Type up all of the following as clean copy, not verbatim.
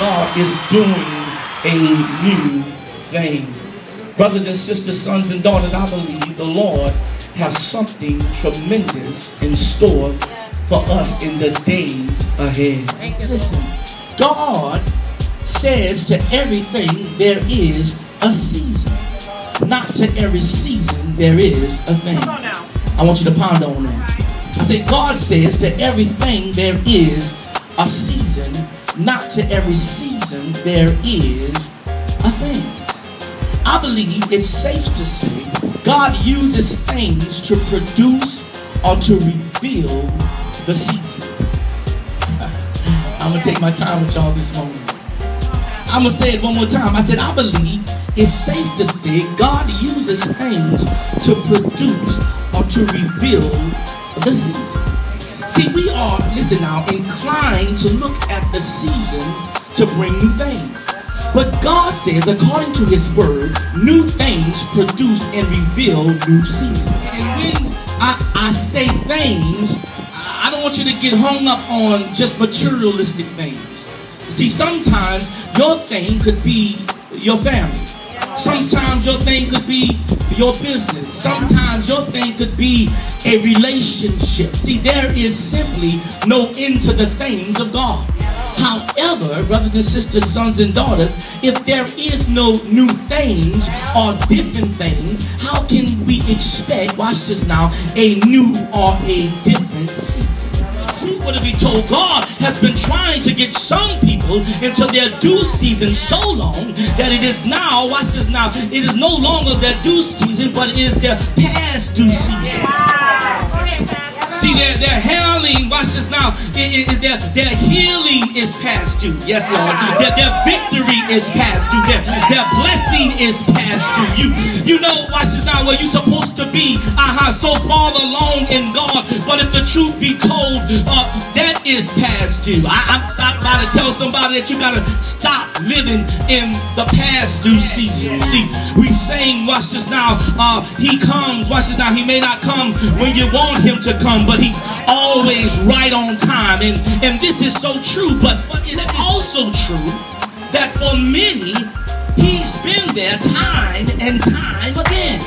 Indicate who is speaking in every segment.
Speaker 1: God is doing a new thing. Brothers and sisters, sons and daughters, I believe the Lord has something tremendous in store for us in the days ahead.
Speaker 2: Listen, God says to everything there is a season. Not to every season there is a thing. I want you to ponder on that. I say God says to everything there is a season. Not to every season there is a thing. I believe it's safe to say God uses things to produce or to reveal the season. I'm going to take my time with y'all this morning. I'm going to say it one more time. I said I believe it's safe to say God uses things to produce or to reveal the season. See, we are, listen now, inclined to look at the season to bring new things. But God says, according to his word, new things produce and reveal new seasons. And when I say things, I don't want you to get hung up on just materialistic things. See, sometimes your thing could be your family. Sometimes your thing could be your business. Sometimes your thing could be a relationship. See, there is simply no end to the things of God. However, brothers and sisters, sons and daughters, if there is no new things or different things, how can we expect, watch this now, a new or a different season? Truth would be told, God has been trying to get some people into their due season so long that it is now, watch this now, it is no longer their due season, but it is their past due season. See, their healing, watch this now, their healing is past due. Yes, Lord. Their victory is past due. Their blessing is past due. You know, watch this now, where you're supposed to be so far along in God, but if the truth be told, that is past due. I'm stopped by to tell somebody that you got to stop living in the past due season. See, we saying, watch this now, he comes, watch this now, he may not come when you want him to come, but he's always right on time. And this is so true, but it's also true that for many, he's been there time and time again.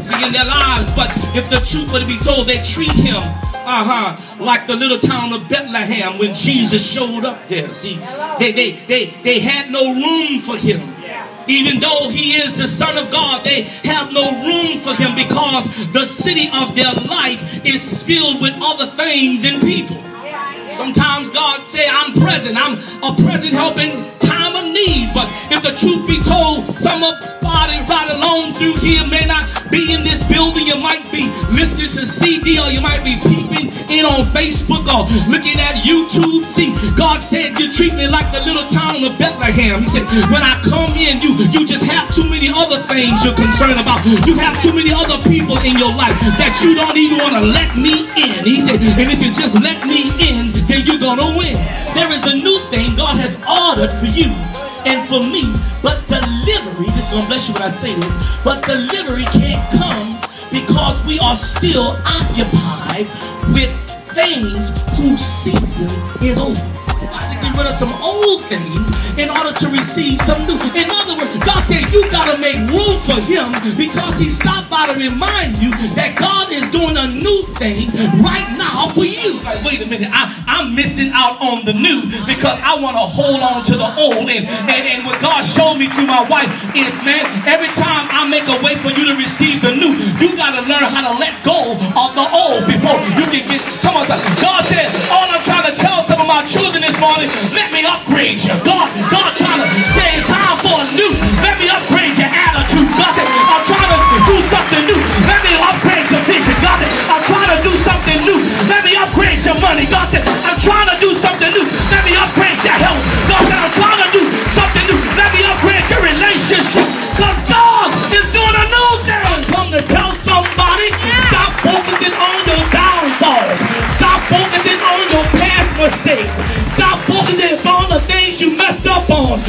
Speaker 2: See, in their lives, but if the truth were to be told, they treat him like the little town of Bethlehem when Jesus showed up there. See, they had no room for him. Even though he is the Son of God, they have no room for him because the city of their life is filled with other things and people. Sometimes God say, I'm present. I'm a present help in time of need. But if the truth be told, somebody right along through here may not be in this building. You might be listening to CD, or you might be peeping in on Facebook or looking at YouTube. See, God said, you treat me like the little town of Bethlehem. He said, when I come in, you just have too many other things you're concerned about. You have too many other people in your life that you don't even want to let me in. He said, and if you just let me in, then you're gonna win. There is a new thing God has ordered for you and for me, but delivery, this is gonna bless you when I say this, but delivery can't come because we are still occupied with things whose season is over. You got to get rid of some old things in order to receive some new. In other words, God said you got to make room for him because he stopped by to remind you that God is doing a new thing right now for you. Like, wait a minute, I'm missing out on the new because I want to hold on to the old. And what God showed me through my wife is, man, every time I make a way for you to receive the new, you got to learn how to let go of the old before you can get, come on, son. God said, all I'm trying to tell some of my children this morning, let me upgrade you. God trying to say it's time for a new. Let me upgrade your attitude. God said, I'm trying to do something new. Let me upgrade your vision. God said, I'm trying to do something new. Let me upgrade your money. God said, I'm trying to do something new. Let me upgrade your health. God said, I'm trying to do something new. Let me upgrade your relationship. Because God is doing a new thing. Come to tell somebody, stop focusing on your downfalls. Stop focusing on your past mistakes. Stop focusing on the things you messed up on.